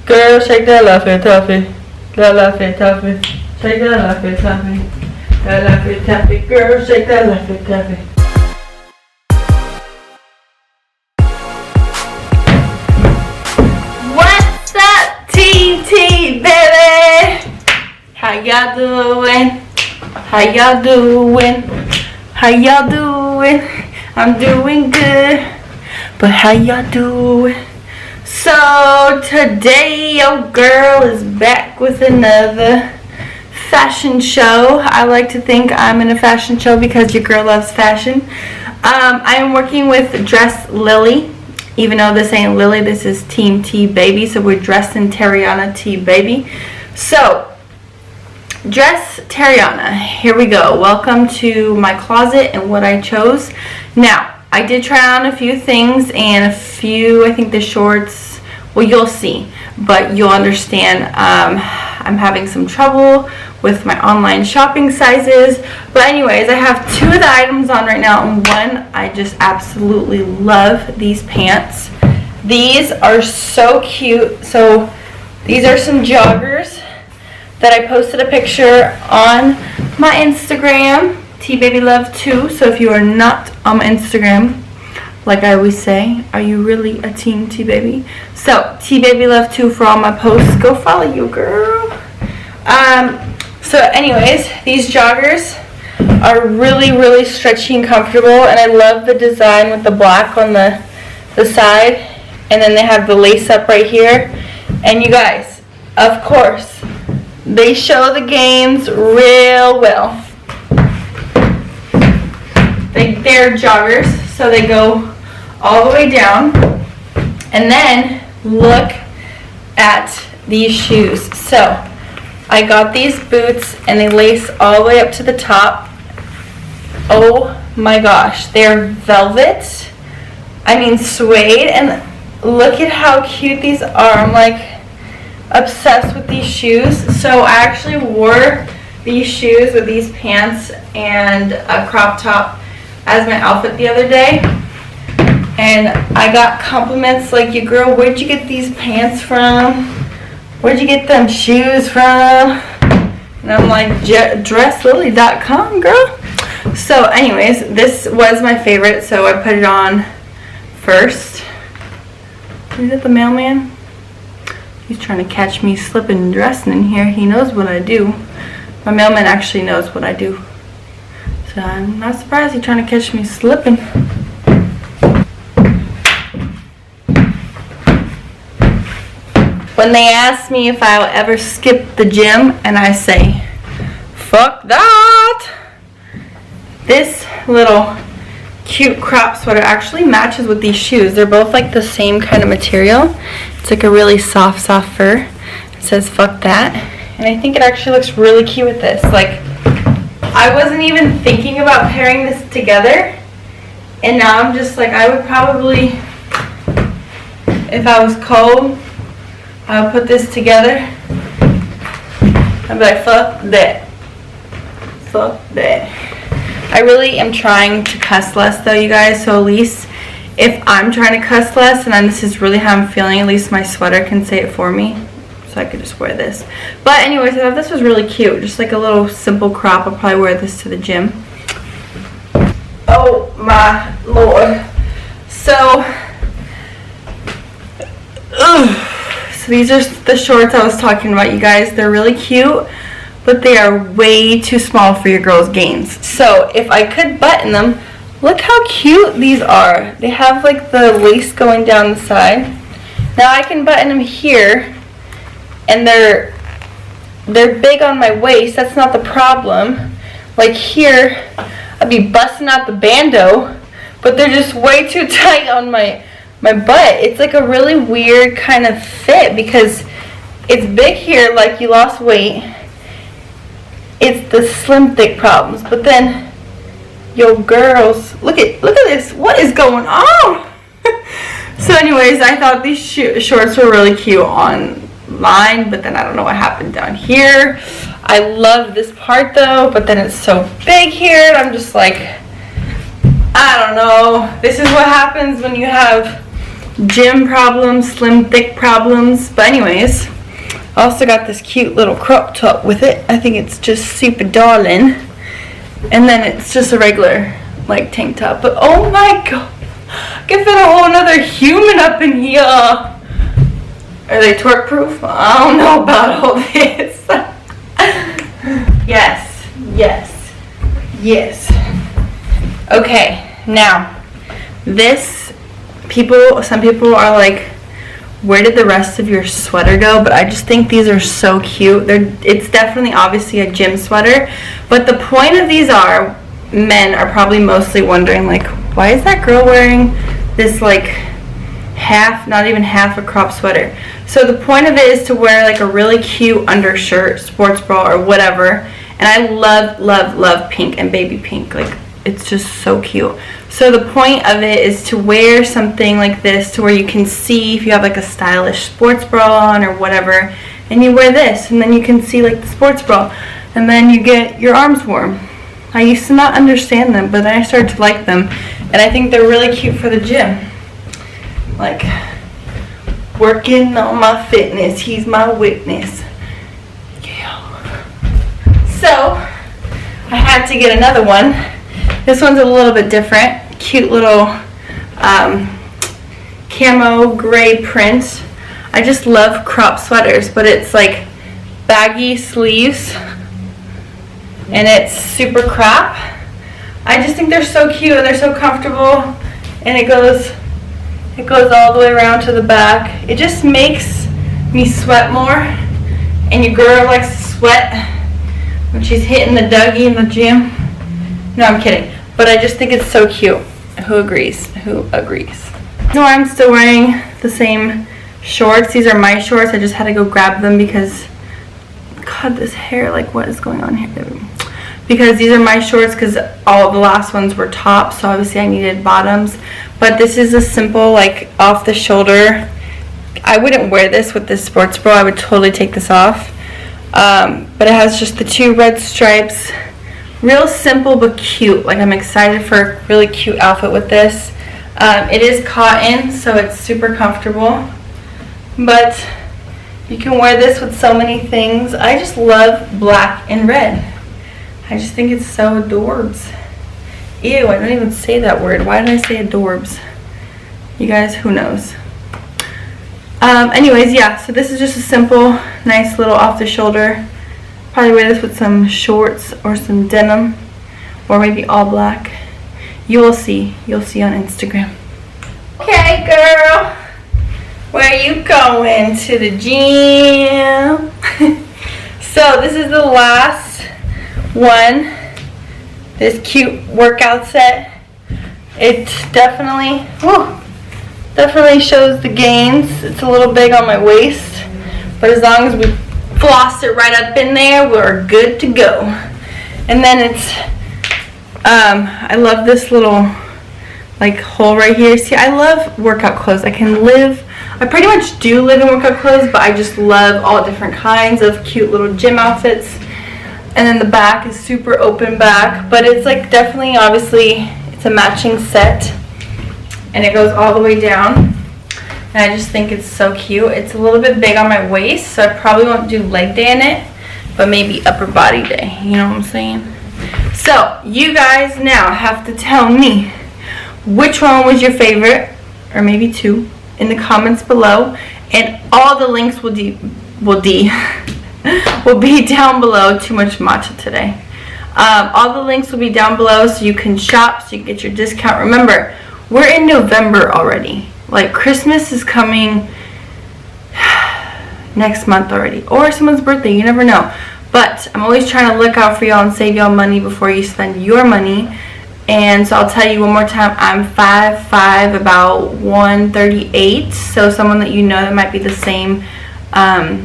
Girl, shake that Laffy Taffy. That Laffy Taffy. Shake that Laffy Taffy. That Laffy Taffy. Girl, shake that Laffy Taffy. What's up, TT baby? How y'all doing? How y'all doing? How y'all doing? I'm doing good. But how y'all doing? So today your girl is back with another fashion show. I like to think I'm in a fashion show because your girl loves fashion. I am working with Dresslily. Even though this ain't Lily, this is Team T Baby. So we're dressed in Tariana T Baby. So dress Tariana, here we go. Welcome to my closet and what I chose. Now I did try on a few things and a few, I think the shorts, well you'll see, but you'll understand. I'm having some trouble with my online shopping sizes, but anyways, I have two of the items on right now, and one, I just absolutely love these pants. These are so cute. So these are some joggers that I posted a picture on my Instagram, TBabyLove2. So if you are not on my Instagram, like I always say, are you really a Team T-Baby? So TBabyLove2 for all my posts. Go follow you, girl. So anyways, these joggers are really, really stretchy and comfortable, and I love the design with the black on the side, and then they have the lace up right here. And you guys, of course, they show the gains real well. They're joggers, so they go all the way down. And then look at these shoes. So I got these boots and they lace all the way up to the top. Oh my gosh, they're velvet. I mean suede, and look at how cute these are. I'm like obsessed with these shoes. So I actually wore these shoes with these pants and a crop top as my outfit the other day, and I got compliments like, "Your girl, where'd you get these pants from? Where'd you get them shoes from?" And I'm like, Dresslily.com, girl. So anyways, this was my favorite, so I put it on first. Is it the mailman? He's trying to catch me slipping and dressing in here. He knows what I do. My mailman actually knows what I do. So I'm not surprised he's trying to catch me slipping. When they ask me if I'll ever skip the gym, and I say, fuck that. This little cute crop sweater actually matches with these shoes. They're both like the same kind of material. It's like a really soft fur. It says fuck that. And I think it actually looks really cute with this. Like, I wasn't even thinking about pairing this together, and now I'm just like, I would probably, if I was cold, I would put this together. I'd be like, fuck that. Fuck that. I really am trying to cuss less though, you guys, so at least if I'm trying to cuss less and then this is really how I'm feeling, at least my sweater can say it for me. So I could just wear this. But anyways, I thought this was really cute. Just like a little simple crop. I'll probably wear this to the gym. Oh my lord. So these are the shorts I was talking about, you guys. They're really cute, but they are way too small for your girl's gains. So if I could button them, look how cute these are. They have like the lace going down the side. Now I can button them here, and they're big on my waist. That's not the problem. Like here, I'd be busting out the bando, but they're just way too tight on my butt. It's like a really weird kind of fit because it's big here, like you lost weight. It's the slim thick problems. But then, yo girls, look at this. What is going on? So anyways, I thought these shorts were really cute online, but then I don't know what happened down here. I love this part though, but then it's so big here, and I'm just like, I don't know. This is what happens when you have gym problems, slim thick problems. But anyways, I also got this cute little crop top with it. I think it's just super darling. And then it's just a regular like tank top. But oh my god, I can fit a whole nother human up in here. Are they twerk proof? I don't know about all this. Yes, yes, yes. Okay, now this, some people are like, where did the rest of your sweater go? But I just think these are so cute. It's definitely obviously a gym sweater, but the point of these are, men are probably mostly wondering like, why is that girl wearing this like half, not even half a crop sweater? So the point of it is to wear like a really cute undershirt, sports bra or whatever. And I love, love, love pink and baby pink. Like, it's just so cute. So the point of it is to wear something like this to where you can see if you have like a stylish sports bra on or whatever, and you wear this and then you can see like the sports bra and then you get your arms warm. I used to not understand them, but then I started to like them, and I think they're really cute for the gym. Like, working on my fitness, he's my witness. Yeah. So I had to get another one. This one's a little bit different. Cute little camo gray print. I just love crop sweaters, but it's like baggy sleeves and it's super crop. I just think they're so cute and they're so comfortable, and it goes all the way around to the back. It just makes me sweat more, and your girl likes to sweat when she's hitting the Dougie in the gym. No, I'm kidding. But I just think it's so cute. Who agrees? Who agrees? No, I'm still wearing the same shorts. These are my shorts. I just had to go grab them because, God, this hair, like, what is going on here? Because these are my shorts because all the last ones were tops, so obviously I needed bottoms. But this is a simple, like, off the shoulder. I wouldn't wear this with this sports bra. I would totally take this off. But it has just the 2 red stripes. Real simple but cute. Like, I'm excited for a really cute outfit with this. It is cotton, so it's super comfortable. But you can wear this with so many things. I just love black and red. I just think it's so adorbs. Ew, I don't even say that word. Why did I say adorbs? You guys, who knows? Anyways, yeah, so this is just a simple, nice little off the shoulder. Probably wear this with some shorts or some denim, or maybe all black. You will see. You'll see on Instagram. Okay, girl. Where are you going? To the gym. So this is the last one. This cute workout set. It definitely shows the gains. It's a little big on my waist, but as long as we floss it right up in there, we're good to go. And then it's I love this little like hole right here. See, I love workout clothes. I pretty much do live in workout clothes, but I just love all different kinds of cute little gym outfits. And then the back is super open back, but it's like definitely, obviously, it's a matching set, and it goes all the way down. And I just think it's so cute. It's a little bit big on my waist, so I probably won't do leg day in it, but maybe upper body day, you know what I'm saying? So you guys now have to tell me which one was your favorite, or maybe 2, in the comments below, and all the links will be down below. Too much matcha today. All the links will be down below so you can shop, so you can get your discount. Remember, we're in November already. Like, Christmas is coming next month already, or someone's birthday, you never know. But I'm always trying to look out for y'all and save y'all money before you spend your money. And so I'll tell you one more time, I'm 5'5", about 138. So someone that you know that might be the same height.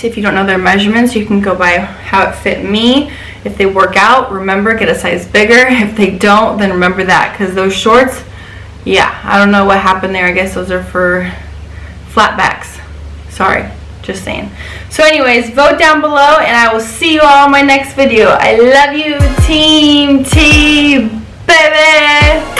If you don't know their measurements, you can go by how it fit me. If they work out, remember, get a size bigger. If they don't, then remember that, because those shorts, yeah, I don't know what happened there. I guess those are for flat backs. Sorry, just saying. So anyways, vote down below, and I will see you all in my next video. I love you, Team T, baby.